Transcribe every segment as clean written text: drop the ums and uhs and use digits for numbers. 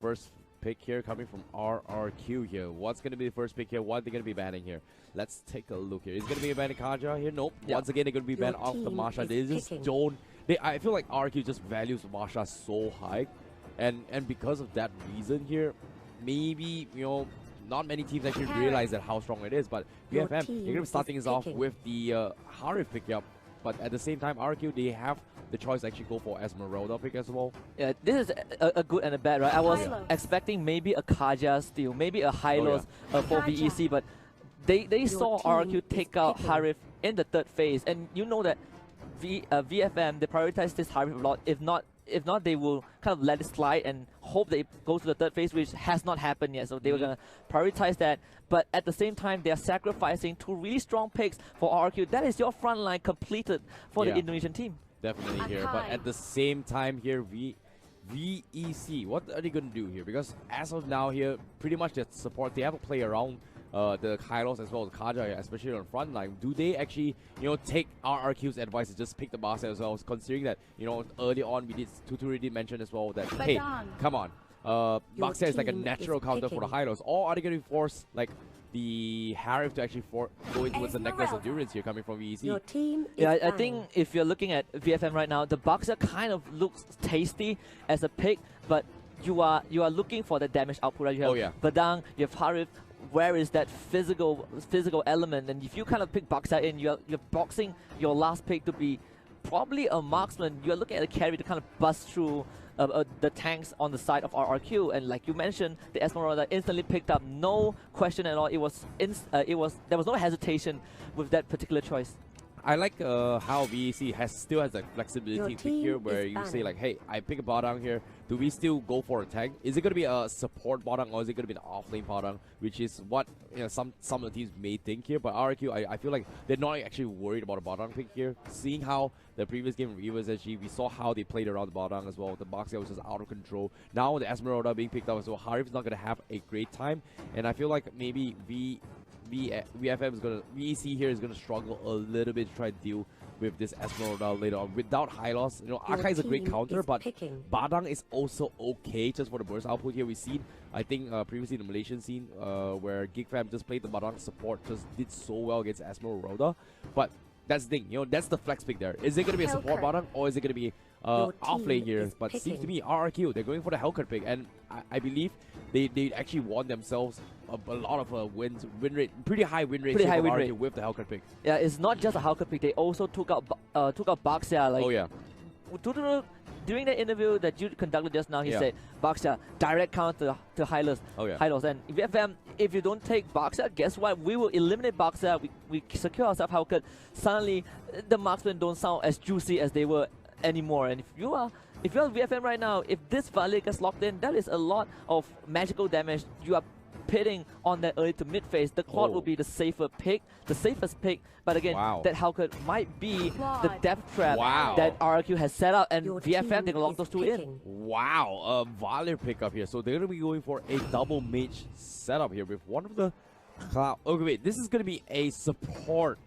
first pick here coming from RRQ here. What's going to be the first pick here? What are they going to be banning here? Let's take a look here. Is going to be a banning Kaja here? Nope. Yeah. Once again, they're going to be banned off the Masha. They just don't. I feel like RRQ just values Masha so high, and because of that reason here, maybe not many teams actually realize that how strong it is. But VFM, they're going to be starting us off with the Harif pick up. But at the same time, RQ, they have the choice to actually go for Esmeralda pick as well. Yeah, this is a good and a bad, right? I was expecting maybe a Kaja steal, maybe a Hylos for VEC, but they saw RQ take out Harif in the third phase, and you know that VFM, they prioritize this Harif a lot. If not, they will kind of let it slide and hope that it goes to the third phase, which has not happened yet. So they were going to prioritize that. But at the same time, they are sacrificing two really strong picks for RQ. That is your front line completed for the Indonesian team. Definitely here. But at the same time here, VEC, what are they going to do here? Because as of now here, pretty much their support, they have to play around the Kylos as well as Kaja, especially on the front line. Do they actually, take RRQ's advice to just pick the Barca as well? Considering that, early on TUTURU did mention as well that, hey, come on, Barca is like a natural counter for the Hylos. Or are they going to force like the Harif to actually go into the necklace of endurance here coming from VEC? Yeah, I think if you're looking at VFM right now, the Barca kind of looks tasty as a pick, but you are looking for the damage output. Right? You have Badang, you have Harif. Where is that physical element? And if you kind of pick Barca in, you're boxing your last pick to be probably a marksman. You're looking at a carry to kind of bust through the tanks on the side of RRQ, and like you mentioned, the Esmeralda instantly picked up, no question at all. There was no hesitation with that particular choice. I like how VEC still has that flexibility pick here, where you say like, hey, I pick a Badang here. Do we still go for a tank? Is it going to be a support Badang, or is it going to be an offlane Badang? Which is what some of the teams may think here. But RRQ, I feel like they're not actually worried about a Badang pick here. Seeing how the previous game of Eva's SG, we saw how they played around the Badang as well. The Boxer was just out of control. Now the Esmeralda being picked up as well. Harif is not going to have a great time, and I feel like maybe VEC here is gonna struggle a little bit to try to deal with this Esmeralda later on. Without Hylos, Arca is a great counter, but Badang is also okay just for the burst output here. We've seen, I think, previously in the Malaysian scene, where GigFam just played the Badang support, just did so well against Esmeralda. But that's the thing, that's the flex pick there. Is it gonna be a support Badang, or is it gonna be off lane here? But seems to me RRQ, they're going for the Hellcat pick, and I believe they actually won themselves a lot of win rate, pretty high win rate, with the Hellcat pick. Yeah, it's not just a Hellcat pick. They also took out Baxia. Like, TUTURU, during the interview that you conducted just now, he said Baxia direct counter to Hylos. Hylos, and VFM, if you don't take Baxia, guess what? We will eliminate Baxia. We secure ourselves Hellcat. Suddenly, the marksmen don't sound as juicy as they were anymore. And if you're VFM right now, if this Valir gets locked in, that is a lot of magical damage. You are pitting on that early to mid phase. The Claude will be the safest pick. But again, that Hellcat might be the death trap that RRQ has set up, and VFM, they can lock those two in. Wow, Valir pickup here. So they're going to be going for a double mage setup here with one of the Cloud. Okay, wait, this is going to be a support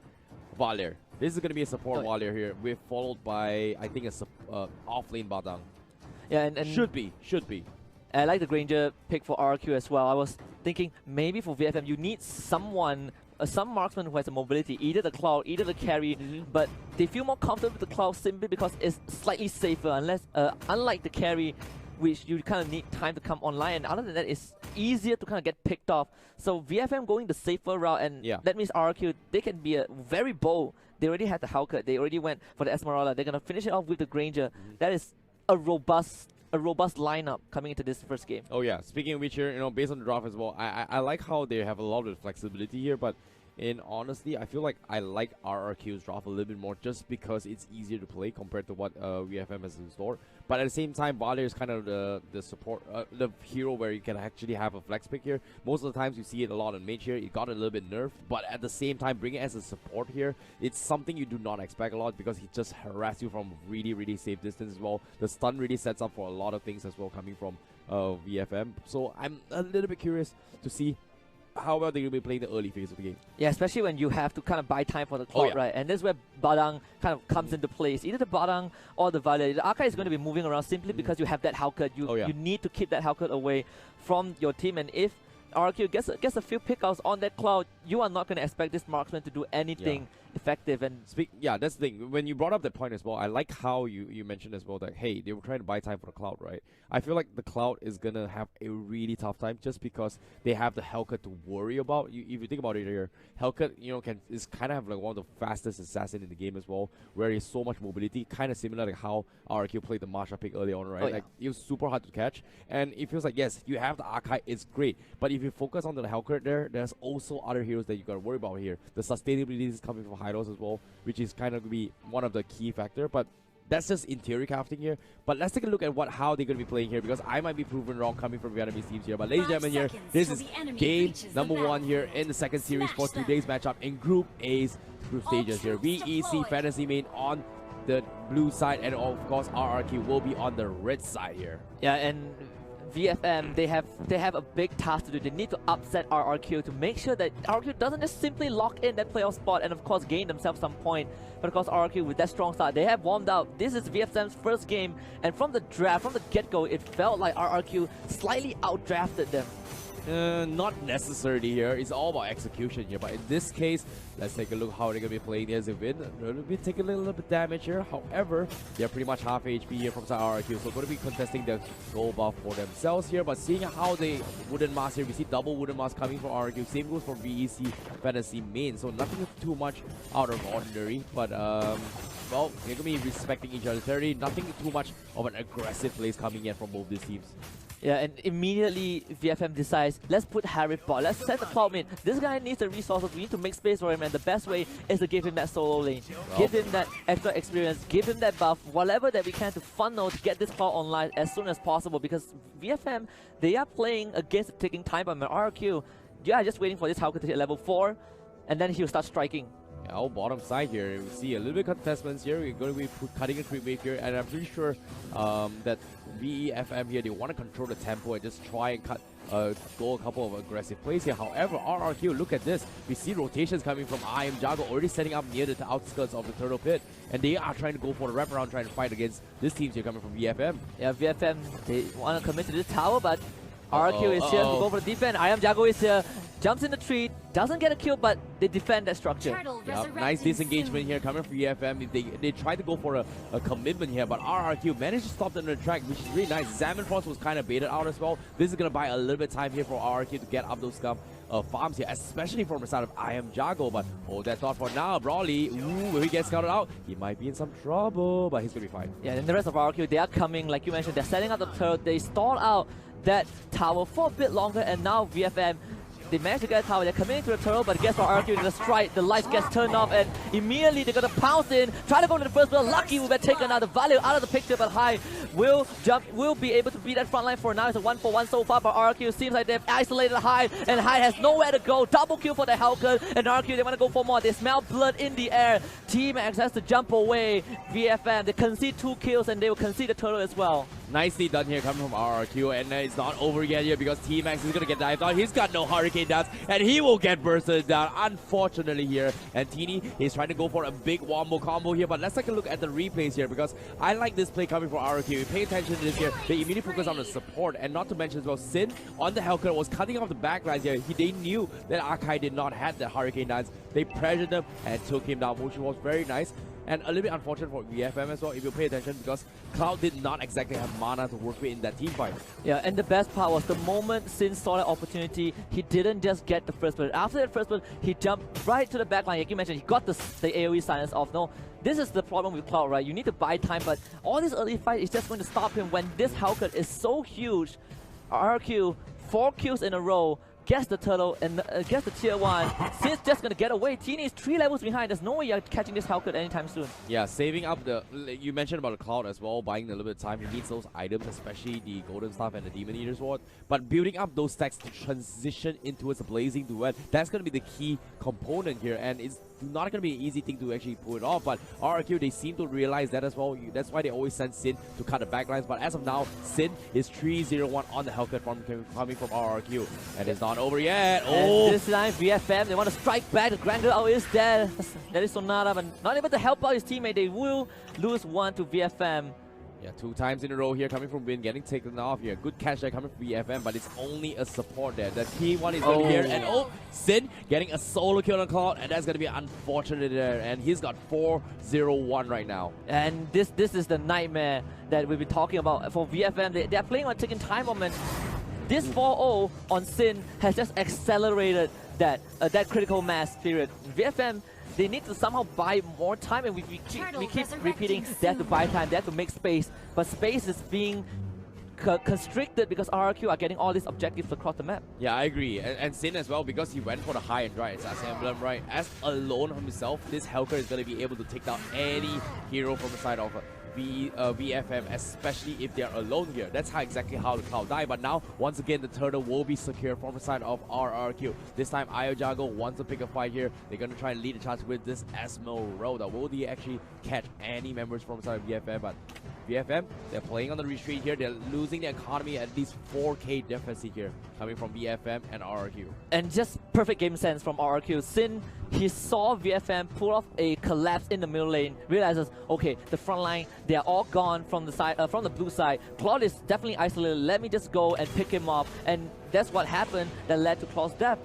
Valir. This is going to be a support Valir here, followed by, I think, a off-lane Badang. Yeah, and should be. I like the Granger pick for RRQ as well. I was thinking maybe for VFM, you need someone, some marksman who has a mobility, either the Cloud, either the carry, but they feel more comfortable with the Cloud simply because it's slightly safer, unlike the carry, which you kind of need time to come online, and other than that, it's easier to kind of get picked off. So VFM going the safer route, and that means RRQ, they can be very bold. They already had the Hellcat, they already went for the Esmeralda, they're going to finish it off with the Granger. That is a robust lineup coming into this first game. Oh yeah, speaking of which here, based on the draft as well, I like how they have a lot of flexibility here, but in honesty, I feel like I like RRQ's draft a little bit more just because it's easier to play compared to what VFM has in store. But at the same time, Valir is kind of the support, the hero where you can actually have a flex pick here. Most of the times you see it a lot in mage here. It got a little bit nerfed, but at the same time, bring it as a support here, it's something you do not expect a lot because he just harasses you from really, really safe distance as well. The stun really sets up for a lot of things as well coming from VFM. So I'm a little bit curious to see how well they're going to be playing the early phase of the game. Yeah, especially when you have to kind of buy time for the clock, right? And this is where Badang kind of comes into place. Either the Badang or the Valia. The Arkai is going to be moving around simply because you have that Haukat. You need to keep that Haukat away from your team. And if RRQ gets a few pickouts on that cloud, you are not going to expect this marksman to do anything effective. And that's the thing. When you brought up that point as well, I like how you mentioned as well that, hey, they were trying to buy time for the cloud, right? I feel like the cloud is going to have a really tough time just because they have the Hellcat to worry about. If you think about it here, Hellcat, is kind of have like one of the fastest assassin in the game as well, where he has so much mobility, kind of similar to how RRQ played the Masha pick early on, right? Like, it was super hard to catch. And it feels like, yes, you have the Arkai, it's great. But if you focus on the Hellcat there's also other heroes that you got to worry about here. The sustainability is coming from Hylos as well, which is kind of going to be one of the key factor. But that's just in theory crafting here. But let's take a look at how they're going to be playing here, because I might be proven wrong coming from Vietnamese teams here. But ladies and gentlemen, here, this is game number 1 here in the second series for today's matchup in Group A's group stages here. VEC Fantasy Main on the blue side, and of course RRQ will be on the red side here. Yeah, and VFM, they have a big task to do. They need to upset RRQ to make sure that RRQ doesn't just simply lock in that playoff spot and of course gain themselves some point. But of course RRQ, with that strong start, they have warmed up. This is VFM's first game, and from the draft, from the get-go, it felt like RRQ slightly outdrafted them. Not necessarily here. It's all about execution here. But in this case, let's take a look how they're going to be playing. There's a win. They're going to be taking a little bit damage here. However, they're pretty much half HP here from RRQ. So going to be contesting the gold buff for themselves here. But seeing how they wooden mask here, we see double wooden mask coming from RRQ. Same goes for VEC Fantasy Main. So nothing too much out of ordinary. But well, they're going to be respecting each other's territory. Nothing too much of an aggressive plays coming in from both these teams. Yeah, and immediately VFM decides, let's put Harry bot, let's set the cloud mid. This guy needs the resources, we need to make space for him, and the best way is to give him that solo lane. Give him that extra experience, give him that buff, whatever that we can to funnel to get this cloud online as soon as possible, because VFM, they are playing against the ticking time bomb, and RRQ, just waiting for this Haukat to hit level 4, and then he'll start striking. Our bottom side here, we see a little bit of contestments here. We're going to be cutting a creep wave here, and I'm pretty sure that VEFM here, they want to control the tempo and just try and go a couple of aggressive plays here. However, RRQ, look at this. We see rotations coming from Jago already setting up near the outskirts of the turtle pit, and they are trying to go for the wraparound, trying to fight against this team here coming from VFM. Yeah, VFM, they want to commit to this tower, but RRQ is here to go for the defense. Jago is here, jumps in the tree, doesn't get a kill, but they defend that structure. Yep, nice disengagement here coming from VFM. They tried to go for a commitment here, but RRQ managed to stop them in the track, which is really nice. Zaman Frost was kind of baited out as well. This is going to buy a little bit of time here for RRQ to get up those farms here, especially from the side of Jago. But hold that thought for now. Brawly, will he get scouted out? He might be in some trouble, but he's going to be fine. Yeah, and the rest of RRQ, they are coming, like you mentioned, they're setting up the turret. They stalled out that tower for a bit longer, and now VFM, they managed to get a tower. They're coming into the turtle, but guess what? RRQ in the strike, the lights gets turned off, and immediately they're gonna pounce in, try to go to the first build. Lucky will take another value out of the picture, but High will be able to beat that front line for now. It's a 1-for-1 so far, but RRQ seems like they've isolated High, and High has nowhere to go. Double kill for the Hellcat, and RRQ, they want to go for more. They smell blood in the air. Team X has to jump away. VFM, they concede 2 kills, and they will concede the turtle as well. Nicely done here coming from RRQ, and it's not over yet here because T-Max is going to get dived out. He's got no Hurricane Dance, and he will get bursted down, unfortunately here. And Teeny is trying to go for a big wombo combo here, but let's take a look at the replays here because I like this play coming from RRQ. Pay attention to this here. They immediately focus on the support, and not to mention as well, Sin on the Hellcat was cutting off the backlines here. They knew that Akai did not have that Hurricane Dance. They pressured him and took him down, which was very nice. And a little bit unfortunate for VFM as well, if you pay attention, because Cloud did not exactly have mana to work with in that team fight. Yeah, and the best part was the moment Sin saw that opportunity, he didn't just get the first blood. After that first blood, he jumped right to the back line. Like you mentioned, he got the AoE silence off. No, this is the problem with Cloud, right? You need to buy time, but all this early fight is just going to stop him when this Hellcat is so huge. RRQ, 4 kills in a row, gets the turtle and gets the tier 1. Sin's just gonna get away. Teeny is 3 levels behind. There's no way you're catching this Hellcat anytime soon. Yeah, saving up the... You mentioned about the Cloud as well, buying a little bit of time. He needs those items, especially the Golden Staff and the Demon Eater Sword. But building up those stacks to transition into a Blazing Duet, that's gonna be the key component here. And it's not going to be an easy thing to actually pull it off. But RRQ, they seem to realize that as well. That's why they always send Sin to cut the backlines. But as of now, Sin is 3-0-1 on the Hellcat coming from RRQ. And it's not over yet. Oh! And this time, VFM, they want to strike back. The Grand Girl is there. That is Sonata, but not able to help out his teammate. They will lose one to VFM. Yeah, 2 times in a row here coming from Win, getting taken off here. Good catch there coming from VFM, but it's only a support there. The T1 is going here, and Sin getting a solo kill on Cloud, and that's going to be unfortunate there. And he's got 4-0-1 right now. And this is the nightmare that we've been talking about for VFM. They're playing on taking time moment. This 4-0 on Sin has just accelerated that critical mass period. VFM, they need to somehow buy more time, and we keep repeating they have to buy time, they have to make space, but space is being constricted because RRQ are getting all these objectives across the map. Yeah, I agree. And Sin as well, because he went for the high end, right? It's as emblem, right? As alone himself, this Hellcat is going to be able to take down any hero from the side of VFM, especially if they're alone here. That's exactly how the Cloud died. But now, once again, the turtle will be secure from the side of RRQ. This time, Iojago wants to pick a fight here. They're going to try and lead the charge with this Esmeralda. Will they actually catch any members from the side of VFM? But VFM, they're playing on the retreat here. They're losing the economy at least 4k deficit here, coming from VFM and RRQ. And just perfect game sense from RRQ. Sin, he saw VFM pull off a collapse in the middle lane, realizes, okay, the front line, they're all gone from the side, from the blue side. Claude is definitely isolated. Let me just go and pick him up. And that's what happened that led to Claude's death.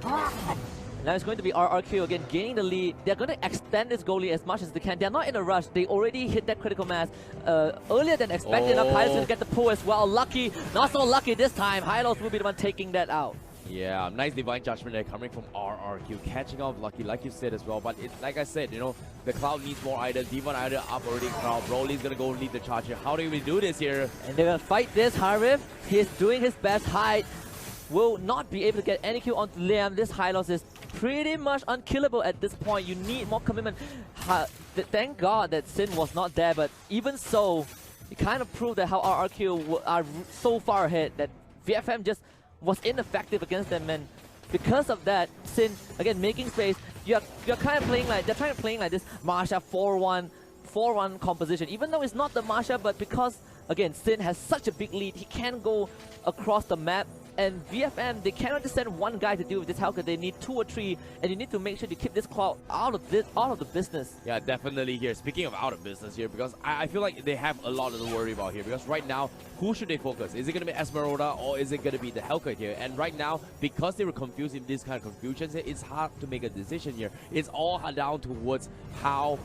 Now it's going to be RRQ again gaining the lead. They're going to extend this goalie as much as they can. They're not in a rush. They already hit that critical mass earlier than expected. Now Hylos going to get the pull as well. Lucky, not so lucky this time. Hylos will be the one taking that out. Yeah, nice divine judgment there coming from RRQ, catching off Lucky, like you said as well. But it's like I said, you know, the Cloud needs more items. Divine item up already. Cloud, Broly's gonna go lead the charge here. How do we do this here? And they're gonna fight this. Harif, he's doing his best. Hyde will not be able to get any kill onto Liam. This Hylos is pretty much unkillable at this point. You need more commitment. Thank God that Sin was not there, but even so, it kind of proved that how RRQ are so far ahead that VFM just was ineffective against them, and because of that, Sin again making space. You're kind of playing like they're trying to play like this Marsha 4-1 composition, even though it's not the Marsha, but because again Sin has such a big lead, he can go across the map. And VFM, they cannot just send one guy to deal with this Hellcat. They need 2 or 3, and you need to make sure to keep this Cloud out of the business. Yeah, definitely here. Speaking of out of business here, because I feel like they have a lot to worry about here. Because right now, who should they focus? Is it going to be Esmeralda or is it going to be the Hellcat here? And right now, because they were confused in this kind of confusion, it's hard to make a decision here. It's all down towards how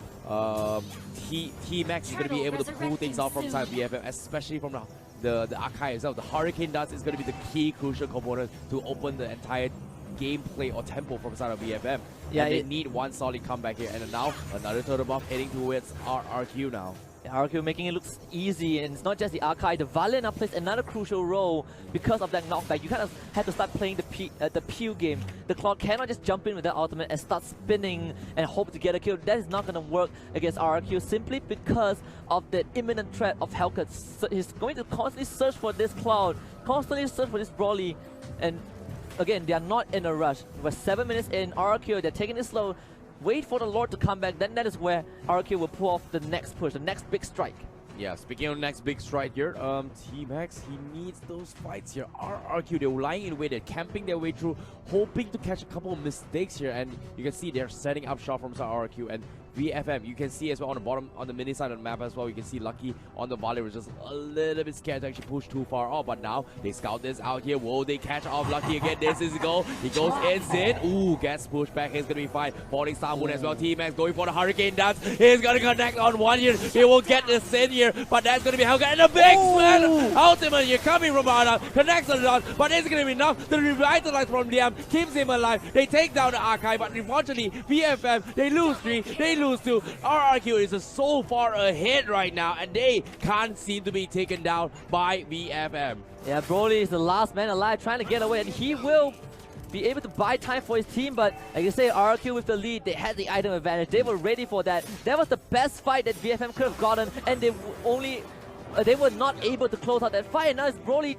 T-Max is going to be able to pull things out from side VFM, especially from the Akai itself. The Hurricane Dust is going to be the key crucial component to open the entire gameplay or tempo from the side of VFM. Yeah, and they need one solid comeback here. And now another turtle buff heading towards RRQ now. RRQ making it look easy, and it's not just the Archive. The Valiant now plays another crucial role because of that knockback. You kind of have to start playing the Pew game. The Cloud cannot just jump in with that ultimate and start spinning and hope to get a kill. That is not going to work against RRQ simply because of the imminent threat of Hellcat. So he's going to constantly search for this Cloud, constantly search for this Broly, and again, they are not in a rush. We're 7 minutes in. RRQ, they're taking it slow. Wait for the Lord to come back, then that is where RRQ will pull off the next push, the next big strike. Yeah, speaking of next big strike here, T-Max, he needs those fights here. RRQ, they're lying in wait, they're camping their way through, hoping to catch a couple of mistakes here, and you can see they're setting up shop from RRQ, and VFM, you can see as well on the bottom, on the mini side of the map as well, you can see Lucky on the volley was just a little bit scared to actually push too far off, but now they scout this out here. Will they catch off Lucky again? This is the goal. He goes in. Ooh, gets pushed back. He's gonna be fine. Falling Star Moon as well. T-Max going for the Hurricane Dance. He's gonna connect on one here. He will get the Sin here, but that's gonna be Hellcat. And a big spin! Ultimate here coming from Arda. Connects on the dot, but it's gonna be enough to revitalize from Liam. Keeps him alive. They take down the Archive, but unfortunately, VFM, they lose 3, they lose 2. RRQ is so far ahead right now, and they can't seem to be taken down by VFM. Yeah, Broly is the last man alive trying to get away, and he will be able to buy time for his team, but like you say, RRQ with the lead, they had the item advantage. They were ready for that. That was the best fight that VFM could have gotten, and they were not able to close out that fight, and now it's Broly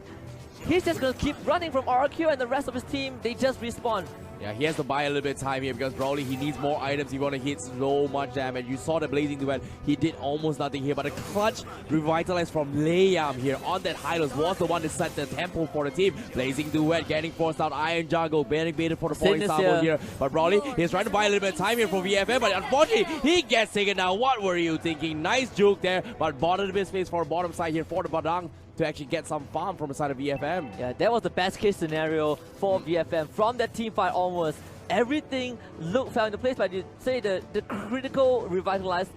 he's just going to keep running from RRQ, and the rest of his team, they just respawn. Yeah, he has to buy a little bit of time here because probably he needs more items. He want to hit so much damage. You saw the Blazing Duet. He did almost nothing here, but a clutch revitalize from Liam here on that Hylos was the one to set the tempo for the team. Blazing Duet getting forced out. Iron Jungle getting baited for the falling star here. But Brawley, he's trying to buy a little bit of time here for VFM, but unfortunately, he gets taken down. What were you thinking? Nice juke there, but bottom of the space for bottom side here for the Badang to actually get some farm from the side of VFM. Yeah, that was the best case scenario for VFM. From that team fight onwards, everything fell into place, but you say the critical revitalize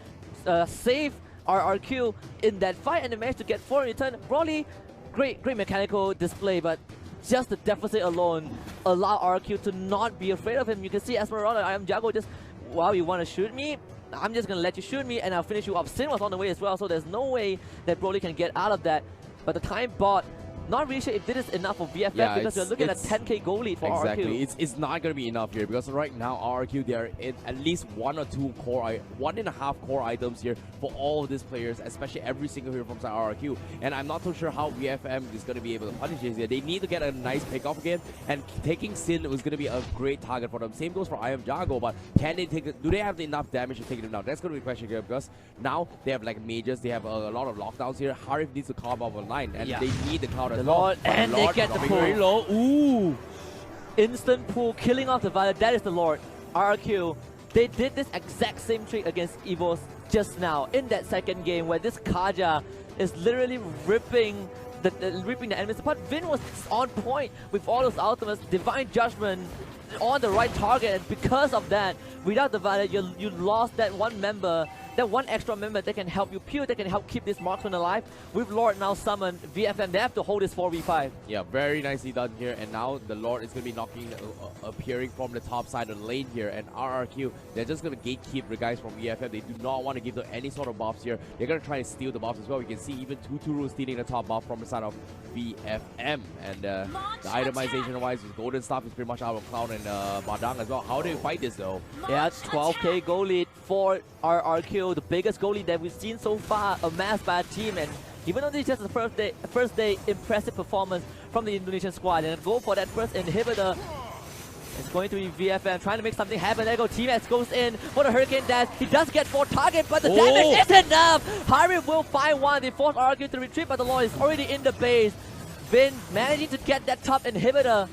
saved RRQ in that fight, and they managed to get 4 in return. Brawley, great mechanical display, but just the deficit alone allowed RRQ to not be afraid of him. You can see Esmeralda, I am Jago, just, wow, you want to shoot me? I'm just going to let you shoot me, and I'll finish you off. Sin was on the way as well, so there's no way that Brawley can get out of that. But the time bot, not really sure if this is enough for VFF, because we're looking at a 10k goal lead for RRQ. It's not going to be enough here because right now RRQ, they are in at least 1 or 2 core, 1.5 core items here for all of these players, especially every single hero from RRQ. And I'm not too sure how VFM is going to be able to punish this here. They need to get a nice pick off again, and taking Sin was going to be a great target for them. Same goes for I Am Jago, but can they take it? Do they have enough damage to take them down? That's going to be a question here because now they have like mages, they have a lot of lockdowns here. Harif needs to calm up online, and they need the cloud as well. And they get the pull. Very low. Ooh! Instant pull, killing off the Violet. That is the Lord. RRQ, they did this exact same trick against Evos just now in that second game where this Kaja is literally ripping the enemies apart. Vin was on point with all those ultimates, Divine Judgment on the right target, and because of that, without the Violet, you lost that one member, that one extra member that can help you peel, that can help keep this marksman alive. With Lord now summoned, VFM, they have to hold this 4v5. Yeah, very nicely done here, and now the Lord is going to be knocking, appearing from the top side of the lane here, and RRQ, they're just going to gatekeep the guys from VFM. They do not want to give them any sort of buffs here. They're going to try to steal the buffs as well. You can see even TUTURU stealing the top buff from the side of VFM, and the itemization-wise, Golden Staff is pretty much out of Cloud and Badang as well. How do you fight this though? Yeah, 12k goal lead for RRQ, the biggest goal lead that we've seen so far amassed by a team, and even though this is just the first day impressive performance from the Indonesian squad, and go for that first inhibitor. It's going to be VFM trying to make something happen. There go T-Max goes in for the Hurricane Dash. He does get 4 targets, but the damage isn't enough. Harry will find one. They force RRQ to retreat, but the Lord is already in the base. Vin managing to get that top inhibitor.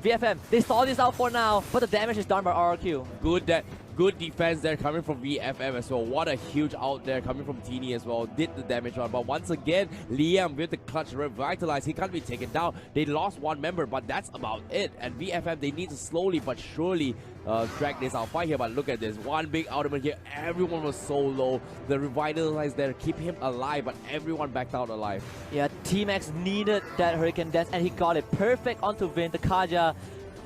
VFM, they saw this out for now, but the damage is done by RRQ. Good defense there coming from VFM as well. What a huge out there coming from Teeny as well. Did the damage on, but once again, Liam with the clutch revitalize. He can't be taken down. They lost one member, but that's about it. And VFM, they need to slowly but surely drag this out fight here. But look at this, one big ultimate here. Everyone was so low. The revitalize there keep him alive, but everyone backed out alive. Yeah, T-Max needed that Hurricane Dance, and he got it perfect onto Vin, the Kaja.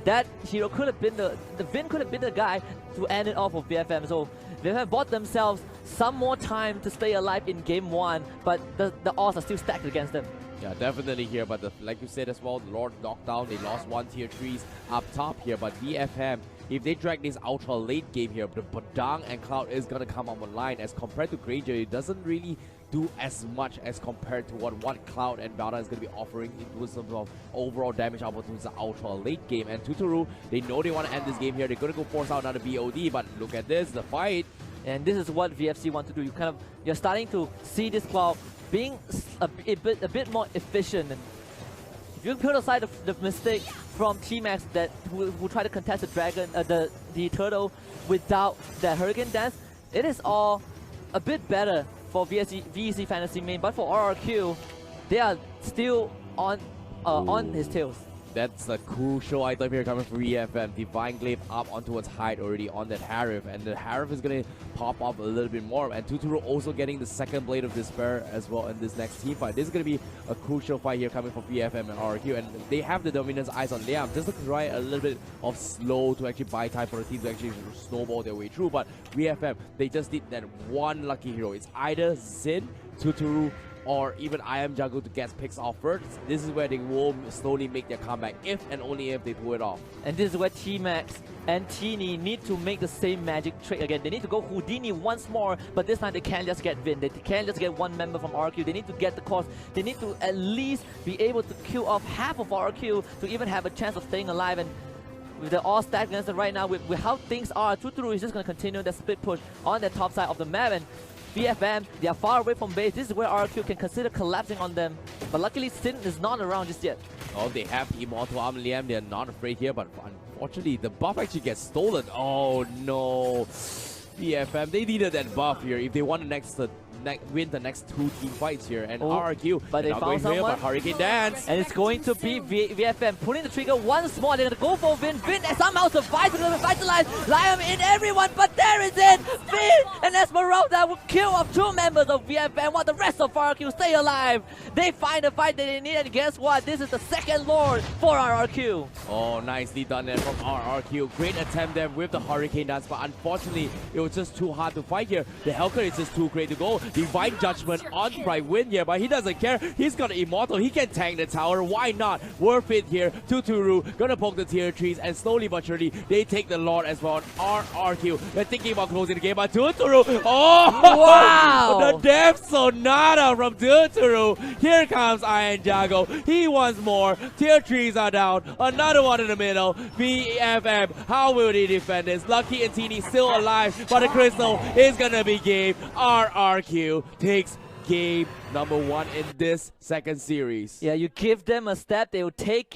That hero could have been the Vin could have been the guy to end it off of VFM. So VFM bought themselves some more time to stay alive in game 1, but the odds are still stacked against them. Yeah, definitely here, but like you said as well, the Lord knocked down. They lost 1 tier 3s up top here, but VFM, if they drag this ultra late game here, the Badang and Cloud is gonna come up online. As compared to Granger, it doesn't really do as much as compared to what Cloud and Valda is going to be offering in terms of overall damage output towards the ultra late game. And TUTURU, they know they want to end this game here. They're going to go force out another BOD, but look at this, the fight. And this is what VFC want to do. You're starting to see this Cloud being a bit more efficient. And if you put aside the mistake from T-Max that who try to contest the dragon, the turtle without the Hurricane Dance, it is all a bit better for VEC Fantasy main, but for RRQ, they are still on his tails. That's a crucial item here coming from EFM. Divine Glaive up onto its height already on that Harif, and the Harif is going to pop up a little bit more. And TUTURU also getting the second Blade of Despair as well in this next team fight. This is going to be a crucial fight here coming from EFM and RRQ, and they have the dominance eyes on Liam. Just to try a little bit of slow to actually buy time for the team to actually snowball their way through. But EFM, they just need that one lucky hero. It's either Zin, TUTURU, or even I Am Jungle to get picks off first, this is where they will slowly make their comeback, if and only if they pull it off. And this is where T-Max and Teeny need to make the same magic trick again. They need to go Houdini once more, but this time they can't just get Vin. They can't just get one member from RRQ. They need to get the cost. They need to at least be able to kill off half of RRQ to even have a chance of staying alive. And with the all stacked against them right now, with how things are, TUTURU is just going to continue the split push on the top side of the map. And VFM, they are far away from base. This is where RRQ can consider collapsing on them. But luckily, Sin is not around just yet. Oh, they have Immortal Arm Liam. They're not afraid here, but unfortunately, the buff actually gets stolen. Oh no. VFM, they needed that buff here if they want the next win the next 2 team fights here. And RRQ, but they found someone. Here, but Hurricane Dance. And it's going to be VFM pulling the trigger once more. They're going to go for Vin. Vin somehow survives and revitalized. Liam in everyone, but there is it. Vin and Esmeralda will kill off 2 members of VFM while the rest of RRQ stay alive. They find the fight that they need, and guess what? This is the second Lord for RRQ. Oh, nicely done there from RRQ. Great attempt there with the Hurricane Dance, but unfortunately, it was just too hard to fight here. The Hellcat is just too great to go. Divine Judgment on Bright Wind here, but he doesn't care. He's got an Immortal. He can tank the tower. Why not? Worth it here. TUTURU gonna poke the tier 3s, and slowly but surely, they take the Lord as well on RRQ. They're thinking about closing the game, but TUTURU, oh! Wow! The Death Sonata from TUTURU. Here comes Iron Jago. He wants more. Tier 3s are down. Another one in the middle. VFM, how will they defend this? Lucky and Teeny still alive, but the Crystal is gonna be game. RRQ takes game number 1 in this second series. Yeah, you give them a step, they will take it.